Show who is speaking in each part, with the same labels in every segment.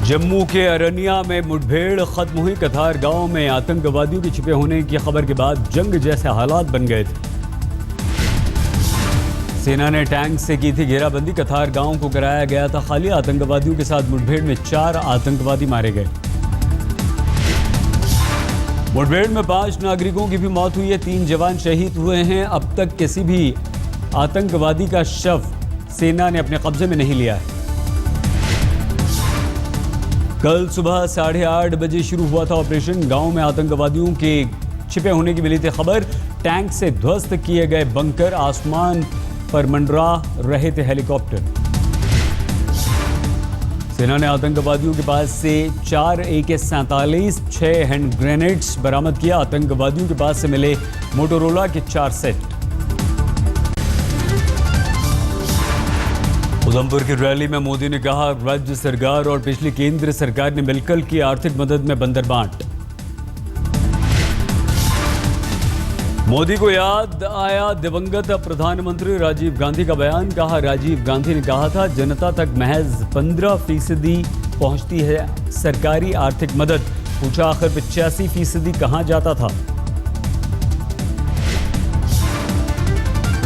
Speaker 1: जम्मू के अरनिया में मुठभेड़ खत्म हुई। कथार गांव में आतंकवादियों के छिपे होने की खबर के बाद जंग जैसे हालात बन गए थे। सेना ने टैंक से की थी घेराबंदी। कथार गांव को कराया गया था खाली। आतंकवादियों के साथ मुठभेड़ में 4 आतंकवादी मारे गए। मुठभेड़ में 5 नागरिकों की भी मौत हुई है। 3 जवान शहीद हुए हैं। अब तक किसी भी आतंकवादी का शव सेना ने अपने कब्जे में नहीं लिया है। कल सुबह 8:30 बजे शुरू हुआ था ऑपरेशन। गांव में आतंकवादियों के छिपे होने की मिली थी खबर। टैंक से ध्वस्त किए गए बंकर, आसमान पर मंडरा रहे थे हेलीकॉप्टर। सेना ने आतंकवादियों के पास से 4 AK-47, 6 हैंड ग्रेनेड्स बरामद किया। आतंकवादियों के पास से मिले मोटोरोला के 4 सेट। उधमपुर की रैली में मोदी ने कहा, राज्य सरकार और पिछली केंद्र सरकार ने मिलकर की आर्थिक मदद में बंदरबांट। मोदी को याद आया दिवंगत प्रधानमंत्री राजीव गांधी का बयान। कहा, राजीव गांधी ने कहा था जनता तक महज 15% पहुंचती है सरकारी आर्थिक मदद। पूछा, आखिर 85% कहां जाता था?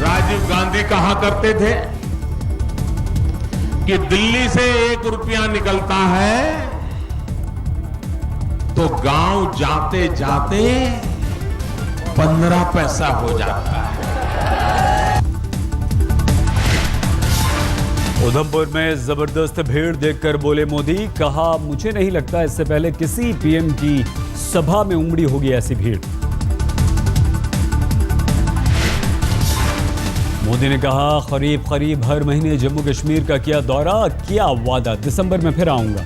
Speaker 2: राजीव गांधी कहा करते थे कि दिल्ली से 1 रुपया निकलता है तो गांव जाते जाते 15 पैसा हो जाता है।
Speaker 1: उधमपुर में जबरदस्त भीड़ देखकर बोले मोदी। कहा, मुझे नहीं लगता इससे पहले किसी पीएम की सभा में उमड़ी होगी ऐसी भीड़। मोदी ने कहा, करीब हर महीने जम्मू कश्मीर का किया दौरा, किया वादा, दिसंबर में फिर आऊंगा।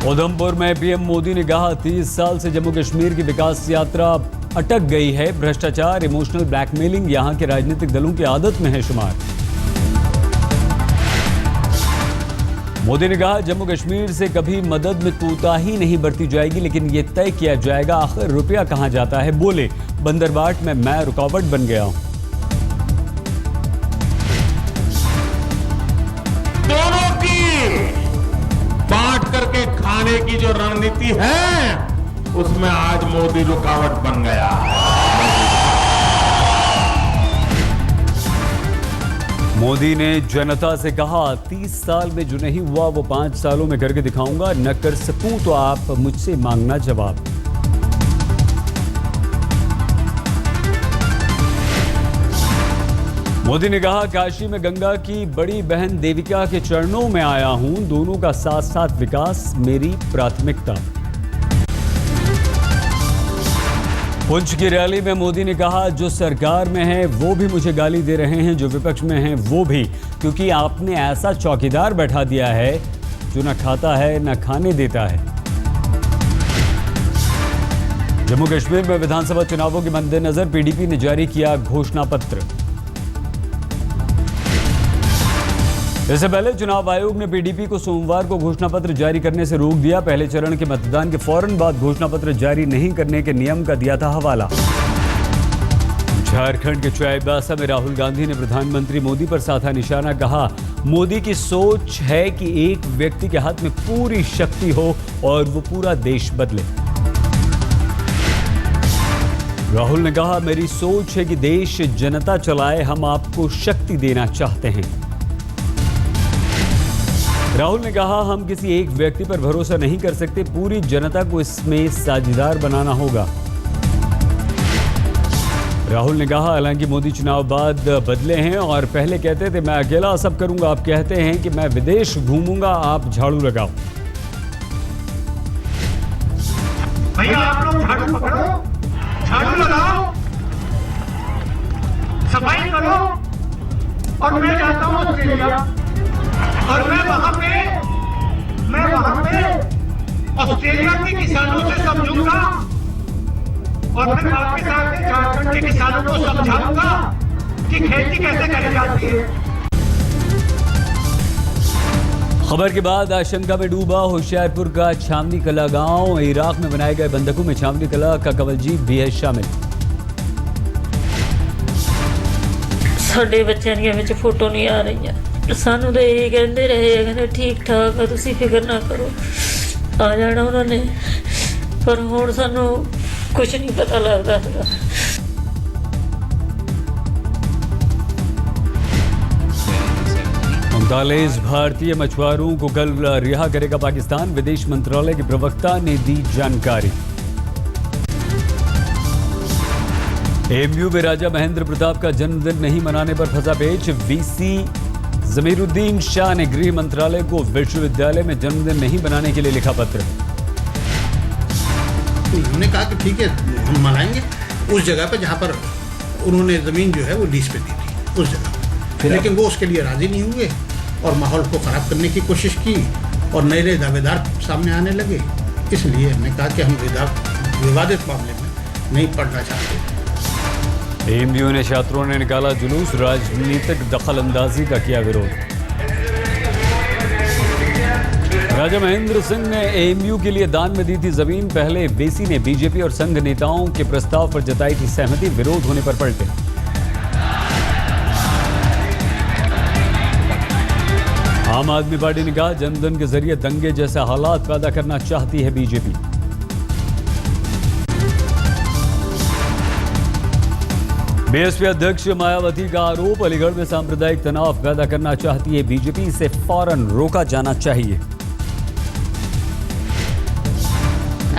Speaker 1: उधमपुर में पीएम मोदी ने कहा, 30 साल से जम्मू कश्मीर की विकास यात्रा अटक गई है। भ्रष्टाचार, इमोशनल ब्लैकमेलिंग यहां के राजनीतिक दलों की आदत में है शुमार। मोदी ने कहा, जम्मू कश्मीर से कभी मदद में कोताही नहीं बरती जाएगी, लेकिन यह तय किया जाएगा आखिर रुपया कहां जाता है। बोले, बंदरबाट में मैं रुकावट बन गया हूं।
Speaker 2: दोनों की बांट करके खाने की जो रणनीति है उसमें आज मोदी रुकावट बन गया है।
Speaker 1: मोदी ने जनता से कहा, 30 साल में जो नहीं हुआ वो 5 सालों में करके दिखाऊंगा। न कर सकूं तो आप मुझसे मांगना जवाब। मोदी ने कहा, काशी में गंगा की बड़ी बहन देविका के चरणों में आया हूं। दोनों का साथ साथ विकास मेरी प्राथमिकता। पुंछ की रैली में मोदी ने कहा, जो सरकार में है वो भी मुझे गाली दे रहे हैं, जो विपक्ष में है वो भी, क्योंकि आपने ऐसा चौकीदार बैठा दिया है जो न खाता है न खाने देता है। जम्मू कश्मीर में विधानसभा चुनावों के मद्देनजर पीडीपी ने जारी किया घोषणा पत्र। इससे पहले चुनाव आयोग ने पीडीपी को सोमवार को घोषणा पत्र जारी करने से रोक दिया। पहले चरण के मतदान के फौरन बाद घोषणा पत्र जारी नहीं करने के नियम का दिया था हवाला। झारखंड के चाईबासा में राहुल गांधी ने प्रधानमंत्री मोदी पर साधा निशाना। कहा, मोदी की सोच है कि एक व्यक्ति के हाथ में पूरी शक्ति हो और वो पूरा देश बदले। राहुल ने कहा, मेरी सोच है कि देश जनता चलाए, हम आपको शक्ति देना चाहते हैं। राहुल ने कहा, हम किसी एक व्यक्ति पर भरोसा नहीं कर सकते, पूरी जनता को इसमें साझेदार बनाना होगा। राहुल ने कहा, हालांकि मोदी चुनाव बाद बदले हैं और पहले कहते थे मैं अकेला सब करूंगा, अब कहते हैं कि मैं विदेश घूमूंगा, आप झाड़ू लगाओ।
Speaker 3: भैया आप लोग झाड़ू पकड़ो, झाड़ू लगाओ, सफाई करो और मैं जाता हूं ऑस्ट्रेलिया और मैं वहां पे ऑस्ट्रेलिया के किसानों से समझूंगा और मैं वापस आकर झारखंड के किसानों को समझाऊंगा कि खेती कैसे करी जाती है।
Speaker 1: खबर के बाद आशंका में डूबा होशियारपुर का छावनी कला गांव। इराक में बनाए गए बंधकों में छावनी कला का कवलजीत भी है शामिल।
Speaker 4: साडे बच्चों दी विच फोटो नहीं आ रही है। ਸਾਨੂੰ ਤਾਂ ਇਹ ਕਹਿੰਦੇ ਰਹੇ ਆ, ਕਹਿੰਦੇ ਠੀਕ ਠਾਕ ਆ, ਤੁਸੀਂ ਫਿਕਰ ਨਾ ਕਰੋ, ਆ ਜਾਣਾ ਉਹਨਾਂ ਨੇ। ਪਰ ਹੁਣ ਸਾਨੂੰ ਕੁਝ ਨਹੀਂ ਪਤਾ ਲੱਗਦਾ ਹੈਗਾ।
Speaker 1: 39 भारतीय मछुआरों को कल रिहा करेगा पाकिस्तान, विदेश मंत्रालय के प्रवक्ता ने दी जानकारी। एएमयू में राजा महेंद्र प्रताप का जन्मदिन नहीं मनाने पर फंसा पेच, वीसी जमीरुद्दीन शाह ने गृह मंत्रालय को विश्वविद्यालय में जन्मदिन नहीं मनाने के लिए लिखा पत्र।
Speaker 5: हमने कहा कि ठीक है हम मनाएंगे उस जगह पर जहाँ पर उन्होंने ज़मीन जो है वो लीज पे दी थी उस जगह, लेकिन वो उसके लिए राज़ी नहीं हुए और माहौल को ख़राब करने की कोशिश की और नए नए दावेदार सामने आने लगे। इसलिए हमने कहा कि हम विवादित मामले में नहीं पड़ना चाहते।
Speaker 1: एएमयू ने छात्रों ने निकाला जुलूस, राजनीतिक दखल अंदाजी का किया विरोध। राजा महेंद्र सिंह ने एएमयू के लिए दान में दी थी जमीन, पहले वीसी ने बीजेपी और संघ नेताओं के प्रस्ताव पर जताई थी सहमति, विरोध होने पर पलटे। आम आदमी पार्टी ने कहा जनधन के जरिए दंगे जैसे हालात पैदा करना चाहती है बीजेपी। बीएसपी अध्यक्ष मायावती का आरोप, अलीगढ़ में सांप्रदायिक तनाव पैदा करना चाहती है बीजेपी, इसे फौरन रोका जाना चाहिए।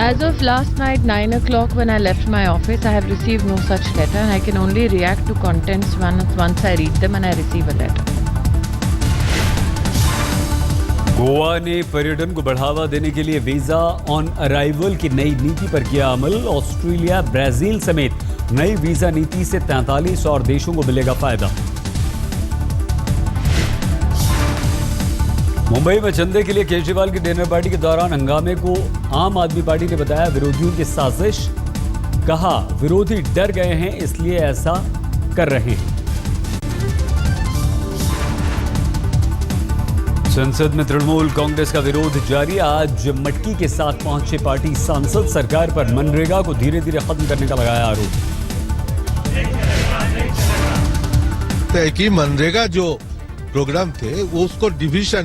Speaker 6: As of last night 9 o'clock when I left my office, I have received no such letter and I can only react to contents once I read them and I receive a letter.
Speaker 1: Goa ने पर्यटन को बढ़ावा देने के लिए visa on arrival की नई नीति पर किया अमल। ऑस्ट्रेलिया, ब्राजील समेत नई वीजा नीति से 43 और देशों को मिलेगा फायदा। मुंबई में चंदे के लिए केजरीवाल की डिनर पार्टी के दौरान हंगामे को आम आदमी पार्टी ने बताया विरोधियों की साजिश, कहा विरोधी डर गए हैं इसलिए ऐसा कर रहे हैं। संसद में तृणमूल कांग्रेस का विरोध जारी, आज मटकी के साथ पहुंचे पार्टी सांसद, सरकार पर मनरेगा को धीरे धीरे खत्म करने का लगाया आरोप।
Speaker 7: कि मनरेगा जो प्रोग्राम थे वो उसको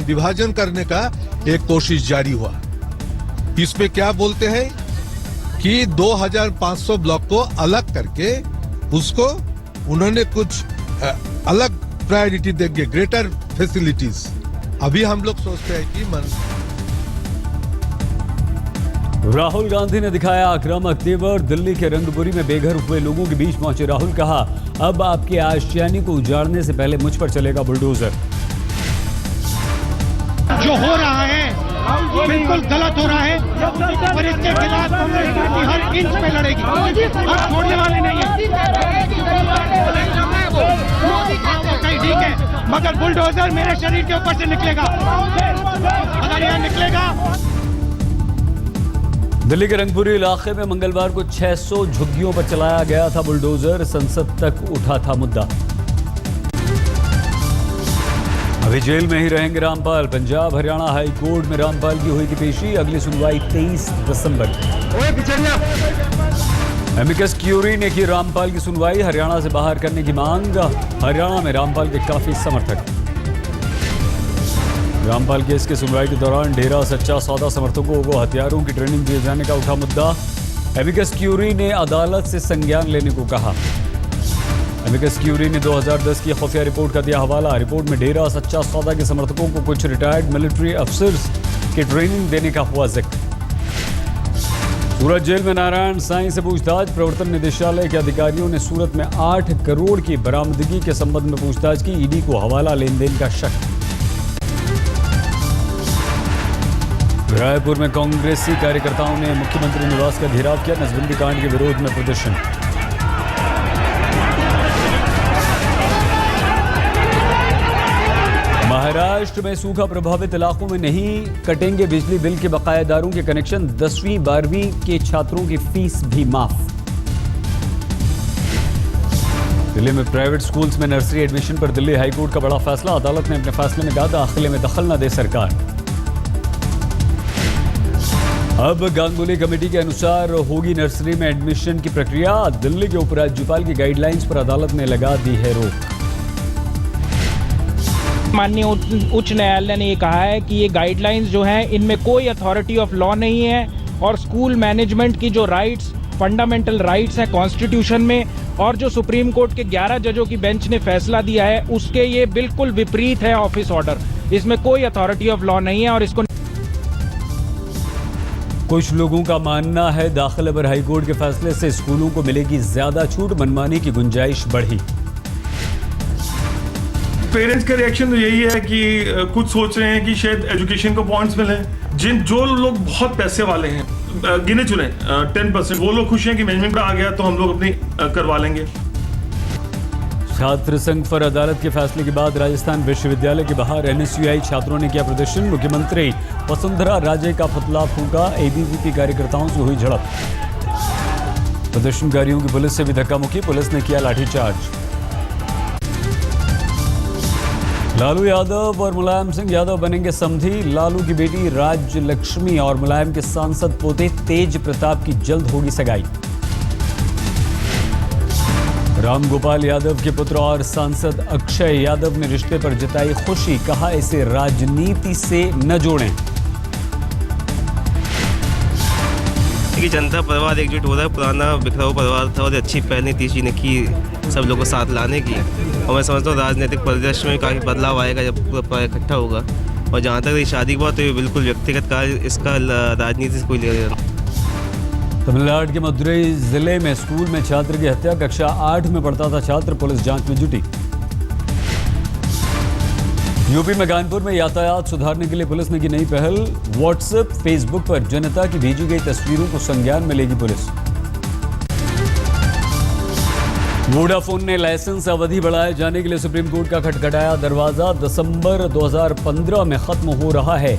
Speaker 7: विभाजन करने का एक कोशिश जारी हुआ। इसमें क्या बोलते हैं कि 2500 ब्लॉक को अलग करके उसको उन्होंने कुछ अलग प्रायोरिटी देंगे, ग्रेटर फैसिलिटीज। अभी हम लोग सोचते हैं कि
Speaker 1: राहुल गांधी ने दिखाया आक्रामक तेवर, दिल्ली के रंगपुरी में बेघर हुए लोगों के बीच पहुंचे राहुल, कहा अब आपके आशियाने को उजाड़ने से पहले मुझ पर चलेगा बुलडोजर।
Speaker 3: जो हो रहा है बिल्कुल गलत हो रहा है और इसके खिलाफ कांग्रेस पार्टी हर इंच पे लड़ेगी, हम छोड़ने वाले नहीं है। ठीक है, मगर बुलडोजर मेरे शरीर के ऊपर से निकलेगा, अगर यह निकलेगा।
Speaker 1: दिल्ली के रंगपुरी इलाके में मंगलवार को 600 झुग्गियों पर चलाया गया था बुलडोजर, संसद तक उठा था मुद्दा। अभी जेल में ही रहेंगे रामपाल, पंजाब हरियाणा हाई कोर्ट में रामपाल की हुई थी पेशी, अगली सुनवाई 23 दिसंबर। एमिकस क्यूरी ने की रामपाल की सुनवाई, हरियाणा से बाहर करने की मांग, हरियाणा में रामपाल के काफी समर्थक। रामपाल केस की सुनवाई के दौरान डेरा सच्चा सौदा समर्थकों को हथियारों की ट्रेनिंग दिए जाने का उठा मुद्दा, एमिकस क्यूरी ने अदालत से संज्ञान लेने को कहा। एमिकस क्यूरी ने 2010 की खुफिया रिपोर्ट का दिया हवाला, रिपोर्ट में डेरा सच्चा सौदा के समर्थकों को कुछ रिटायर्ड मिलिट्री अफसर्स की ट्रेनिंग देने का हुआ जिक्र। सूरत जेल में नारायण साईं से पूछताछ, प्रवर्तन निदेशालय के अधिकारियों ने सूरत में 8 करोड़ की बरामदगी के संबंध में पूछताछ की, ईडी को हवाला लेन देन का शक। रायपुर में कांग्रेसी कार्यकर्ताओं ने मुख्यमंत्री निवास का घेराव किया, नसबंदी कांड के विरोध में प्रदर्शन। महाराष्ट्र में सूखा प्रभावित इलाकों में नहीं कटेंगे बिजली बिल के बकायेदारों के कनेक्शन, 10वीं 12वीं के छात्रों की फीस भी माफ। दिल्ली में प्राइवेट स्कूल्स में नर्सरी एडमिशन पर दिल्ली हाईकोर्ट का बड़ा फैसला, अदालत ने अपने फैसले में कहा दाखिले में दखल न दे सरकार। अब गांगुली कमेटी के अनुसार होगी नर्सरी में एडमिशन की प्रक्रिया, दिल्ली के उपराज्यपाल की गाइडलाइंस पर अदालत ने लगा दी है रोक।
Speaker 8: माननीय उच्च न्यायालय ने ये कहा है कि ये गाइडलाइंस जो हैं इनमें कोई अथॉरिटी ऑफ लॉ नहीं है और स्कूल मैनेजमेंट की जो राइट्स, फंडामेंटल राइट्स हैं कॉन्स्टिट्यूशन में और जो सुप्रीम कोर्ट के 11 जजों की बेंच ने फैसला दिया है उसके ये बिल्कुल विपरीत है ऑफिस ऑर्डर। इसमें कोई अथॉरिटी ऑफ लॉ नहीं है और इसको
Speaker 1: कुछ लोगों का मानना है दाखिला पर हाईकोर्ट के फैसले से स्कूलों को मिलेगी ज्यादा छूट, मनमानी की गुंजाइश बढ़ी।
Speaker 9: पेरेंट्स का रिएक्शन तो यही है कि कुछ सोच रहे हैं कि शायद एजुकेशन को पॉइंट्स मिले। जो लोग बहुत पैसे वाले हैं, गिने चुने 10%, वो लोग खुश हैं कि मैनेजमेंट आ गया तो हम लोग अपनी करवा लेंगे।
Speaker 1: छात्र संघ पर अदालत के फैसले के बाद राजस्थान विश्वविद्यालय के बाहर एनएसयूआई छात्रों ने किया प्रदर्शन। मुख्यमंत्री वसुंधरा राजे का पुतला फूंका, एबीवीपी कार्यकर्ताओं से हुई झड़प। प्रदर्शनकारियों की पुलिस से भी धक्का मुक्की, पुलिस ने किया लाठीचार्ज। लालू यादव और मुलायम सिंह यादव बनेंगे समधी। लालू की बेटी राज्य लक्ष्मी और मुलायम के सांसद पोते तेज प्रताप की जल्द होगी सगाई। रामगोपाल यादव के पुत्र और सांसद अक्षय यादव ने रिश्ते पर जताई खुशी, कहा इसे राजनीति से न जोड़ें।
Speaker 10: जनता परिवार एकजुट हो रहा है, पुराना बिखरा हुआ परिवार था और अच्छी पहल नीतीश जी ने की सब लोगों को साथ लाने की, और मैं समझता हूँ राजनीतिक परिदृश्य में काफ़ी बदलाव आएगा जब पूरा इकट्ठा होगा। और जहाँ तक ये शादी की बात, तो ये बिल्कुल व्यक्तिगत कार्य, इसका राजनीति से कोई लेना देना।
Speaker 1: तमिलनाडु के मदुरई जिले में स्कूल में छात्र की हत्या, कक्षा 8 में पढ़ता था छात्र, पुलिस जांच में जुटी। यूपी में कानपुर में यातायात सुधारने के लिए पुलिस ने की नई पहल। व्हाट्सएप, फेसबुक पर जनता की भेजी गई तस्वीरों को संज्ञान में लेगी पुलिस। वोडाफोन ने लाइसेंस अवधि बढ़ाए जाने के लिए सुप्रीम कोर्ट का खटखटाया दरवाजा। दिसंबर 2015 में खत्म हो रहा है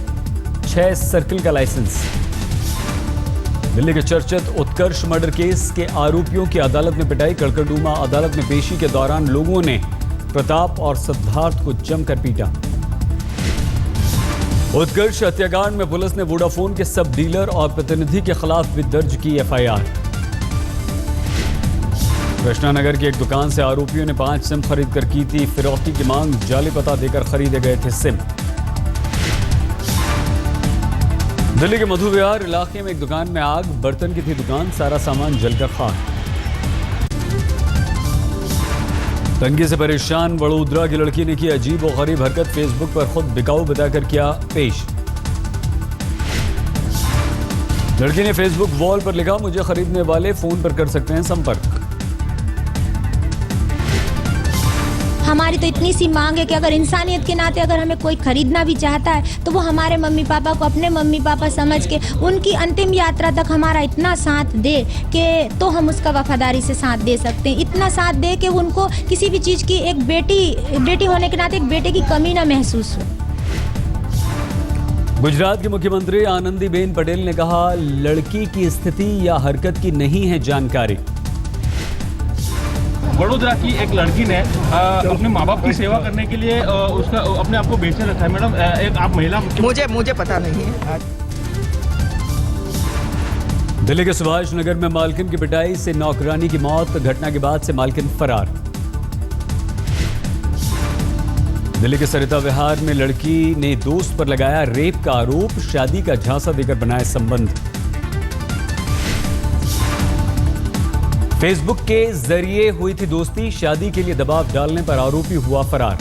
Speaker 1: 6 सर्किल का लाइसेंस। दिल्ली के चर्चित उत्कर्ष मर्डर केस के आरोपियों की अदालत में पिटाई। कड़कड़डूमा अदालत में पेशी के दौरान लोगों ने प्रताप और सिद्धार्थ को जमकर पीटा। उत्कर्ष हत्याकांड में पुलिस ने वोडाफोन के सब डीलर और प्रतिनिधि के खिलाफ भी दर्ज की एफआईआर। कृष्णानगर की एक दुकान से आरोपियों ने 5 सिम खरीद कर की थी फिरौती की मांग। जाली पता देकर खरीदे गए थे सिम। दिल्ली के मधु विहार इलाके में एक दुकान में आग, बर्तन की थी दुकान, सारा सामान जलकर खाक। तंगी से परेशान वडोदरा की लड़की ने की अजीब और गरीब हरकत, फेसबुक पर खुद बिकाऊ बताकर किया पेश। लड़की ने फेसबुक वॉल पर लिखा, मुझे खरीदने वाले फोन पर कर सकते हैं संपर्क।
Speaker 11: हमारी तो इतनी सी मांग है कि अगर इंसानियत के नाते अगर हमें कोई खरीदना भी चाहता है तो वो हमारे मम्मी पापा को अपने मम्मी पापा समझ के उनकी अंतिम यात्रा तक हमारा इतना साथ दे कि तो हम उसका वफादारी से साथ दे सकते हैं। इतना साथ दे कि उनको किसी भी चीज़ की एक बेटी होने के नाते एक बेटे की कमी ना महसूस हो।
Speaker 1: गुजरात के मुख्यमंत्री आनंदीबेन पटेल ने कहा, लड़की की स्थिति या हरकत की नहीं है जानकारी।
Speaker 8: वडोदरा की एक लड़की ने अपने माँ बाप की सेवा करने के लिए उसका अपने आप को बेचे रखा है। मैडम, एक आप महिला,
Speaker 12: मुझे पता नहीं है।
Speaker 1: दिल्ली के सुभाष नगर में मालकिन की पिटाई से नौकरानी की मौत, घटना के बाद से मालकिन फरार। दिल्ली के सरिता विहार में लड़की ने दोस्त पर लगाया रेप का आरोप, शादी का झांसा देकर बनाए संबंध। फेसबुक के जरिए हुई थी दोस्ती, शादी के लिए दबाव डालने पर आरोपी हुआ फरार।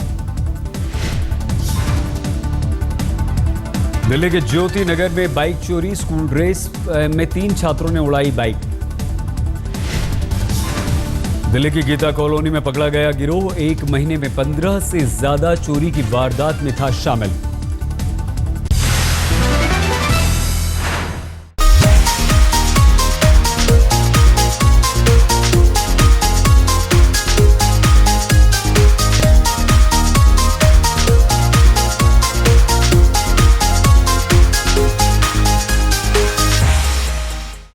Speaker 1: दिल्ली के ज्योति नगर में बाइक चोरी, स्कूल रेस में 3 छात्रों ने उड़ाई बाइक। दिल्ली की गीता कॉलोनी में पकड़ा गया गिरोह, 1 महीने में 15 से ज्यादा चोरी की वारदात में था शामिल।